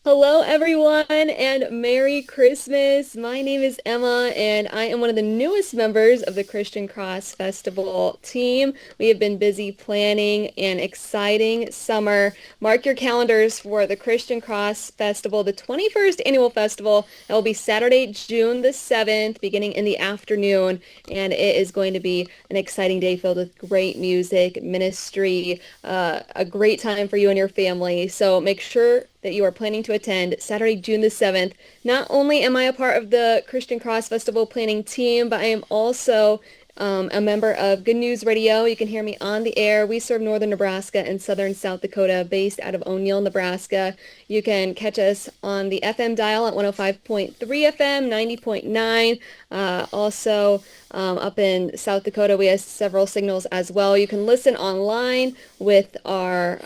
Hello, everyone, and Merry Christmas. My name is Emma, and I am one of the newest members of the Christian Cross Festival team. We have been busy planning an exciting summer. Mark your calendars for the Christian Cross Festival, the 21st annual festival. It will be Saturday, June the 7th, beginning in the afternoon, and it is going to be an exciting day filled with great music, ministry, a great time for you and your family. So make sure that you are planning to attend Saturday, June the 7th. Not only am I a part of the Christian Cross Festival planning team, but I am also a member of Good News Radio. You can hear me on the air. We serve northern Nebraska and southern South Dakota, based out of O'Neill, Nebraska. You can catch us on the FM dial at 105.3 FM, 90.9. Also, up in South Dakota, we have several signals as well. You can listen online with our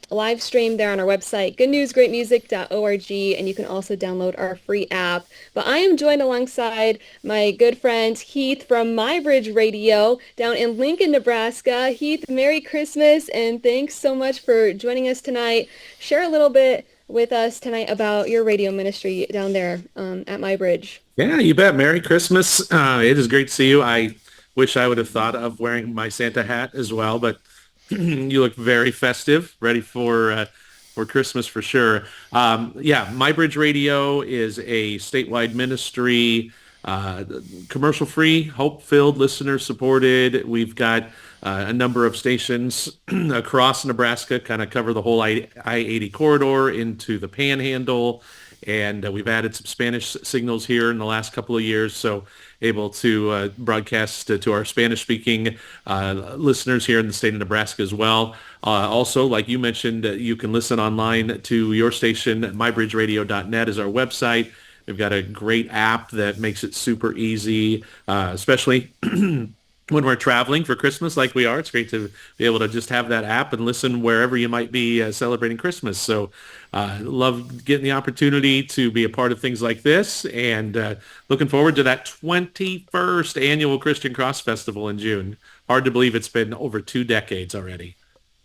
live stream there on our website, goodnewsgreatmusic.org, and you can also download our free app. But I am joined alongside my good friend Heath from My Bridge Radio down in Lincoln, Nebraska. Heath, Merry Christmas, and thanks so much for joining us tonight. Share a little bit with us tonight about your radio ministry down there at My Bridge. Yeah, you bet. Merry Christmas. It is great to see you. I wish I would have thought of wearing my Santa hat as well, but you look very festive, ready for Christmas for sure. Yeah, My Bridge Radio is a statewide ministry, uh, commercial free, hope filled, listener supported. We've got a number of stations across Nebraska, kind of cover the whole I-80 corridor into the Panhandle. And we've added some Spanish signals here in the last couple of years, so able to broadcast to our Spanish-speaking listeners here in the state of Nebraska as well. Also, like you mentioned, you can listen online to your station. mybridgeradio.net is our website. We've got a great app that makes it super easy, especially when we're traveling for Christmas like we are. It's great to be able to just have that app and listen wherever you might be celebrating Christmas. So love getting the opportunity to be a part of things like this, and looking forward to that 21st annual Christian Cross Festival in June. Hard to believe it's been over 2 decades already.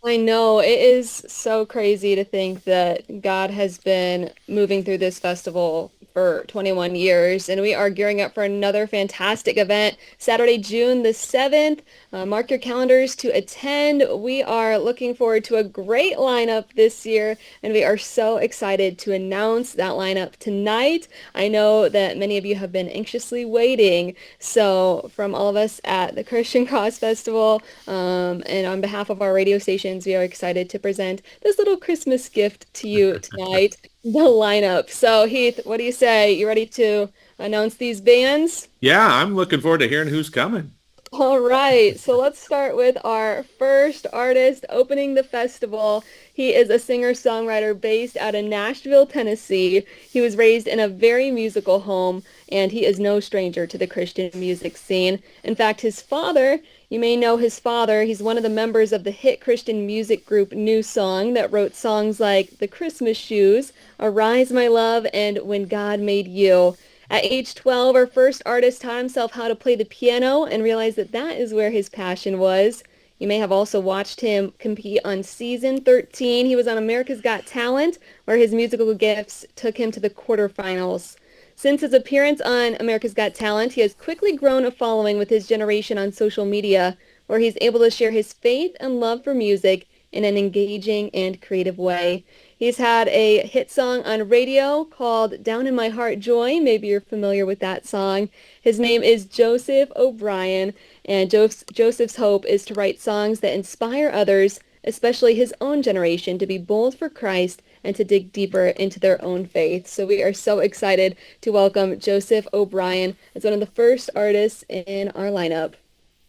I know it is so crazy to think that God has been moving through this festival for 21 years, and we are gearing up for another fantastic event Saturday, June the 7th. Mark your calendars to attend. We are looking forward to a great lineup this year, and we are so excited to announce that lineup tonight. I know that many of you have been anxiously waiting. So from all of us at the Christian Cross Festival, and on behalf of our radio stations, we are excited to present this little Christmas gift to you tonight, the lineup. So Heath, what do you say? You ready to announce these bands? Yeah, I'm looking forward to hearing who's coming. All right, so let's start with our first artist opening the festival. He is a singer-songwriter based out of Nashville, Tennessee. He was raised in a very musical home, and he is no stranger to the Christian music scene. In fact, his father, you may know his father, he's one of the members of the hit Christian music group New Song that wrote songs like The Christmas Shoes, Arise My Love, and When God Made You. At age 12, our first artist taught himself how to play the piano and realized that that is where his passion was. You may have also watched him compete on season 13. He was on America's Got Talent, where his musical gifts took him to the quarterfinals. Since his appearance on America's Got Talent, he has quickly grown a following with his generation on social media, where he's able to share his faith and love for music in an engaging and creative way. He's had a hit song on radio called Down in My Heart Joy. Maybe you're familiar with that song. His name is Joseph O'Brien, and Joseph's hope is to write songs that inspire others, especially his own generation, to be bold for Christ and to dig deeper into their own faith. So we are so excited to welcome Joseph O'Brien as one of the first artists in our lineup.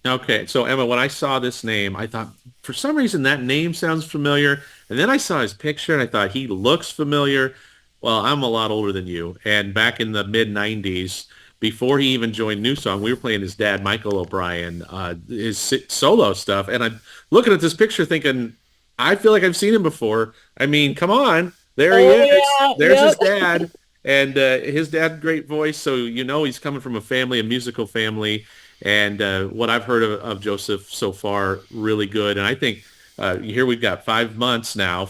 Okay, so Emma, when I saw this name, I thought for some reason that name sounds familiar. And then I saw his picture and I thought he looks familiar. Well, I'm a lot older than you. And back in the mid 90s, before he even joined New Song, we were playing his dad, Michael O'Brien, his solo stuff. And I'm looking at this picture thinking, I feel like I've seen him before. I mean, come on. There he Oh is. yeah, There's his yep. dad. And his dad, great voice. So you know he's coming from a family, a musical family. And what I've heard of Joseph so far, really good. And I think here we've got 5 months now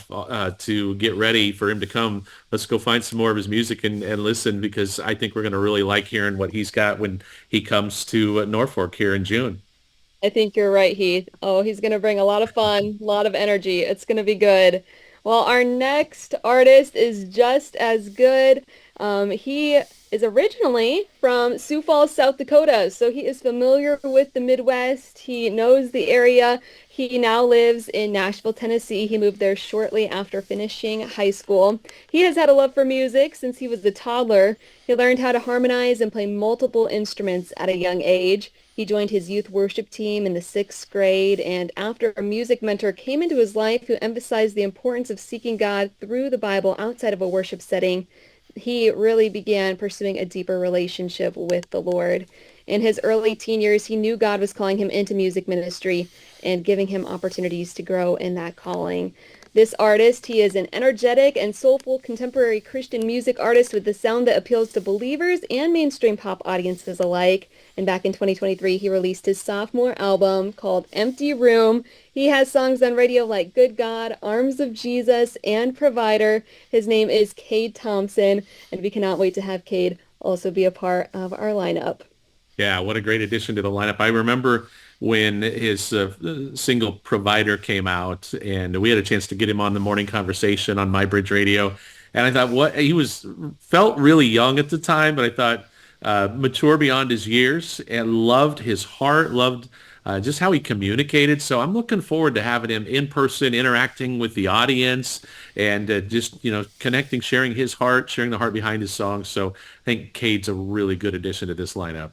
to get ready for him to come. Let's go find some more of his music and listen because I think we're going to really like hearing what he's got when he comes to Norfolk here in June. I think you're right, Heath. Oh, he's going to bring a lot of fun, a lot of energy. It's going to be good. Well, our next artist is just as good. He is originally from Sioux Falls, South Dakota, so he is familiar with the Midwest. He knows the area. He now lives in Nashville, Tennessee. He moved there shortly after finishing high school. He has had a love for music since he was a toddler. He learned how to harmonize and play multiple instruments at a young age. He joined his youth worship team in the sixth grade, and after a music mentor came into his life who emphasized the importance of seeking God through the Bible outside of a worship setting, he really began pursuing a deeper relationship with the Lord. In his early teen years, he knew God was calling him into music ministry and giving him opportunities to grow in that calling. This artist, he is an energetic and soulful contemporary Christian music artist with a sound that appeals to believers and mainstream pop audiences alike. And back in 2023, he released his sophomore album called Empty Room. He has songs on radio like Good God, Arms of Jesus, and Provider. His name is Cade Thompson, and we cannot wait to have Cade also be a part of our lineup. Yeah, what a great addition to the lineup. I remember when his single Provider came out and we had a chance to get him on the morning conversation on My Bridge Radio. And I thought what he was felt really young at the time, but I thought mature beyond his years and loved his heart, loved just how he communicated. So I'm looking forward to having him in person, interacting with the audience and just, connecting, sharing his heart, sharing the heart behind his songs. So I think Cade's a really good addition to this lineup.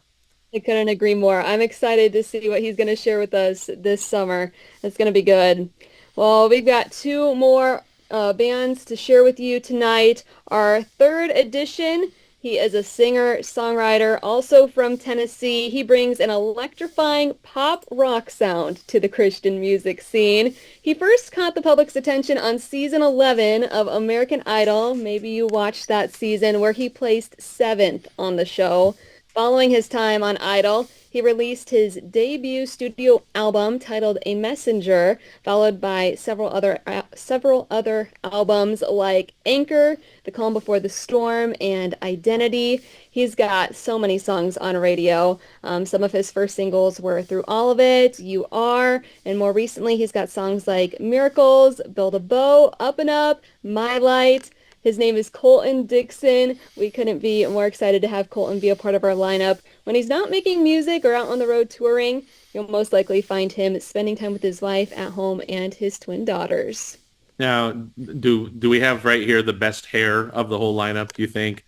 I couldn't agree more. I'm excited to see what he's going to share with us this summer. It's going to be good. Well, we've got two more bands to share with you tonight. Our third edition, he is a singer-songwriter, also from Tennessee. He brings an electrifying pop rock sound to the Christian music scene. He first caught the public's attention on season 11 of American Idol. Maybe you watched that season where he placed seventh on the show. Following his time on Idol, he released his debut studio album titled A Messenger, followed by several other albums like Anchor, The Calm Before the Storm, and Identity. He's got so many songs on radio. Some of his first singles were Through All of It, You Are, and more recently he's got songs like Miracles, Build a Bow, Up and Up, My Light. His name is Colton Dixon. We couldn't be more excited to have Colton be a part of our lineup. When he's not making music or out on the road touring, you'll most likely find him spending time with his wife at home and his twin daughters. Now, do we have right here the best hair of the whole lineup, do you think?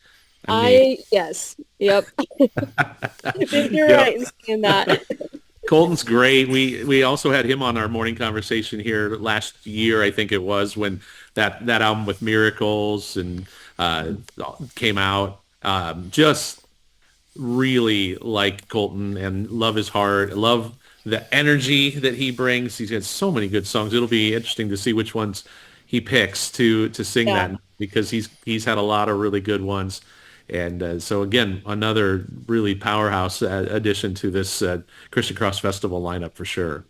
I mean, Yes. Yep. I think you're yeah. right in saying that. Colton's great. We also had him on our morning conversation here last year, I think it was, when that album with Miracles and uh, came out. Just really like Colton and love his heart, love the energy that he brings. He's got so many good songs. It'll be interesting to see which ones he picks to sing Yeah. that because he's had a lot of really good ones. And so again, another really powerhouse addition to this Christian Cross Festival lineup for sure.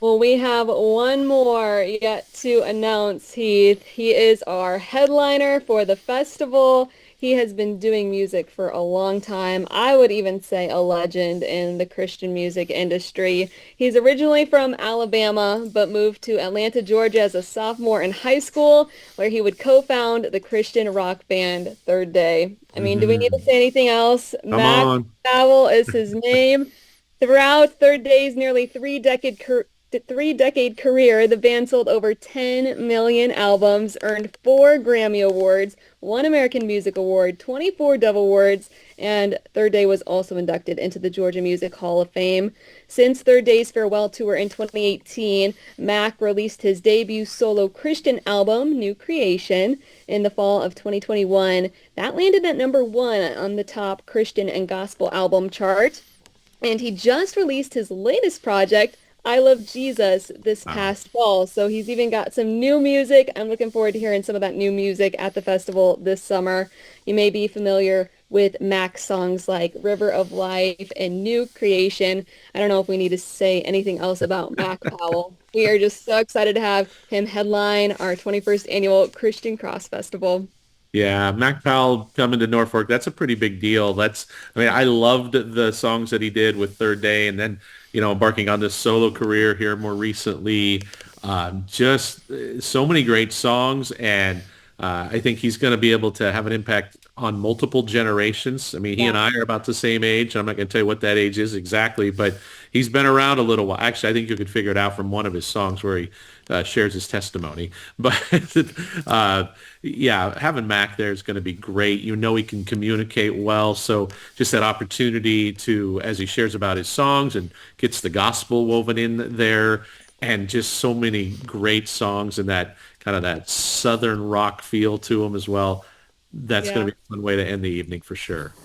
Well, we have one more yet to announce, Heath. He is our headliner for the festival. He has been doing music for a long time. I would even say a legend in the Christian music industry. He's originally from Alabama, but moved to Atlanta, Georgia as a sophomore in high school, where he would co-found the Christian rock band Third Day. I mean, do we need to Mhm. say anything else? Come Mac on. Powell is his name. Throughout Third Day's nearly three-decade career, the band sold over 10 million albums, earned 4 Grammy Awards, 1 American Music Award, 24 Dove Awards, and Third Day was also inducted into the Georgia Music Hall of Fame. Since Third Day's farewell tour in 2018, Mac released his debut solo Christian album, New Creation, in the fall of 2021. That landed at #1 on the top Christian and gospel album chart. And he just released his latest project, I Love Jesus this Oh, past fall. So he's even got some new music. I'm looking forward to hearing some of that new music at the festival this summer. You may be familiar with Mac's songs like River of Life and New Creation. I don't know if we need to say anything else about Mac Powell. We are just so excited to have him headline our 21st annual Christian Cross Festival. yeah, Mac Powell coming to Norfolk, that's a pretty big deal. I mean, I loved the songs that he did with Third Day and then, embarking on this solo career here more recently. Just so many great songs. And I think he's going to be able to have an impact on multiple generations. I mean, he Yeah. and I are about the same age. I'm not going to tell you what that age is exactly, but he's been around a little while. Actually, I think you could figure it out from one of his songs where he shares his testimony. But uh, yeah, having Mac there is going to be great. He can communicate well. So just that opportunity to, as he shares about his songs and gets the gospel woven in there, and just so many great songs and that kind of that southern rock feel to him as well. That's going Yeah. to be a fun way to end the evening for sure.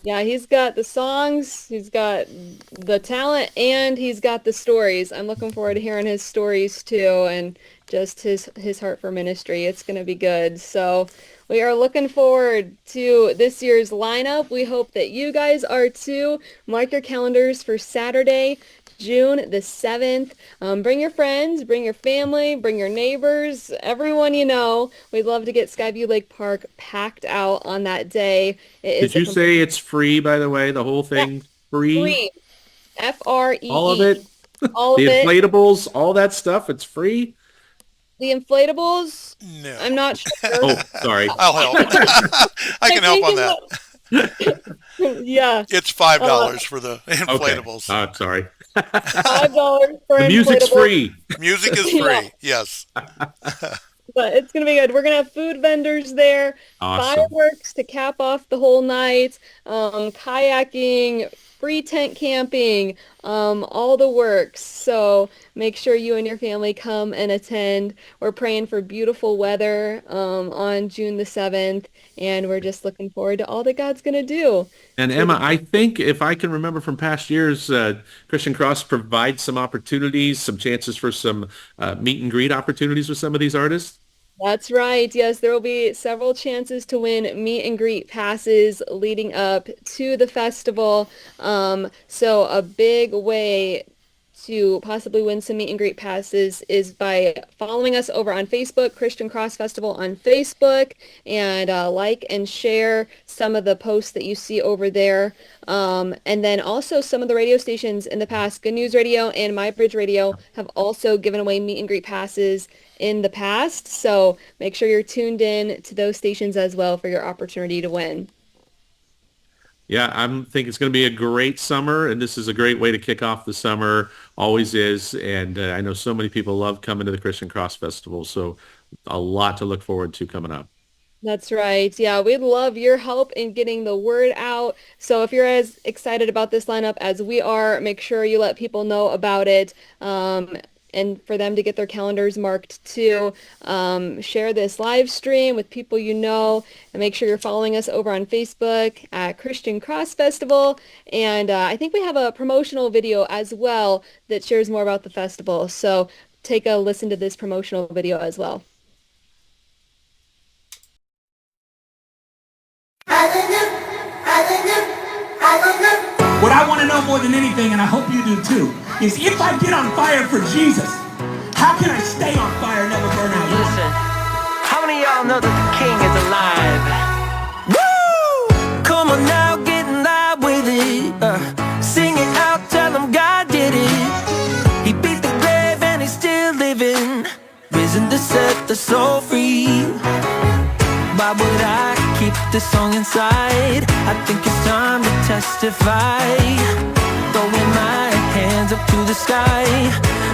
Yeah, he's got the songs, he's got the talent, and he's got the stories. I'm looking forward to hearing his stories too, and just his heart for ministry. It's going to be good. So we are looking forward to this year's lineup. We hope that you guys are too. Mark your calendars for Saturday, June the 7th. Bring your friends, bring your family, bring your neighbors, everyone you know. We'd love to get Skyview Lake Park packed out on that day. It Did is a you complete say it's free, by the way? The whole yeah, thing free? free. All of Free. it? All The of it. inflatables, all that stuff, it's free? The inflatables, No. I'm not sure. Oh, sorry. I'll help. I I can help think on that. yeah. It's five Uh, dollars for the Okay. inflatables. Sorry. $5 for The music's inflatables. free. Music is Yeah. free. Yes. But it's gonna be good. We're gonna have food vendors there, Awesome. fireworks to cap off the whole night, kayaking, free tent camping, all the works. So make sure you and your family come and attend. We're praying for beautiful weather on June the 7th, and we're just looking forward to all that God's gonna do. And It's gonna Emma, be I think if I can remember from past years, Christian Cross provides some opportunities, some chances for some meet and greet opportunities with some of these artists. That's right. Yes, there will be several chances to win meet and greet passes leading up to the festival. So a big way to possibly win some meet and greet passes is by following us over on Facebook, Christian Cross Festival on Facebook, and like and share some of the posts that you see over there. And then also some of the radio stations in the past, Good News Radio and My Bridge Radio, have also given away meet and greet passes in the past. So make sure you're tuned in to those stations as well for your opportunity to win. Yeah, think it's going to be a great summer, and this is a great way to kick off the summer. Always is, and I know so many people love coming to the Christian Cross Festival, so a lot to look forward to coming up. That's right. Yeah, we'd love your help in getting the word out. So if you're as excited about this lineup as we are, make sure you let people know about it. And for them to get their calendars marked too. Share this live stream with people you know, and make sure you're following us over on Facebook at Christian Cross Festival. And I think we have a promotional video as well that shares more about the festival. So take a listen to this promotional video as well. What I want to know more than anything, and I hope you do too, is if I get on fire for Jesus, how can I stay on fire and never burn out? Listen, how many of y'all know that the king is alive? Woo! Come on now, get in line with it. Sing it out, tell him God did it. He beat the grave and he's still living, risen to set the soul free. Why would I keep this song inside? I think it's time to testify. Throwing my hands up to the sky.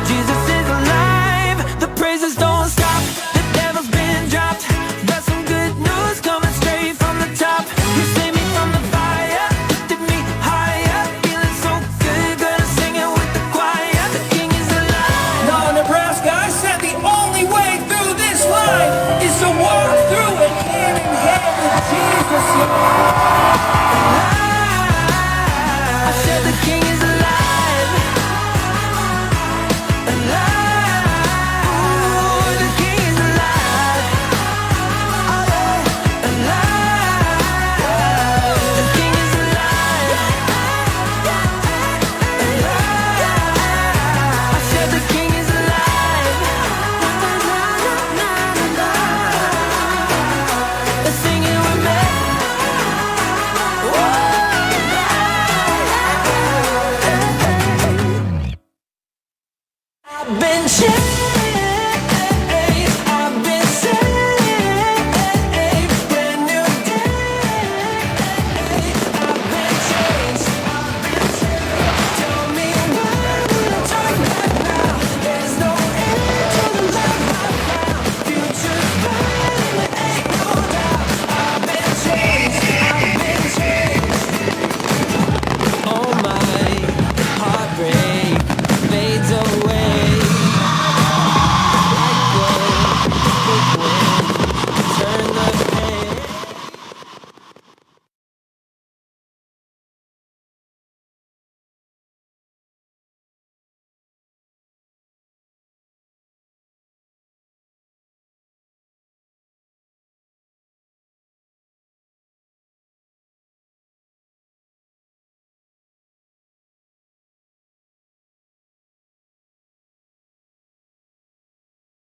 Jesus is alive. The praises don't stop. The devil's been dropped. Got some good news coming straight from the top. You saved me from the fire, lifted me higher. Feeling so good, gonna sing it with the choir. The king is alive. No, Nebraska, I said the only way through this life is to walk through it hand in hand with Jesus. I said the king is alive. and change.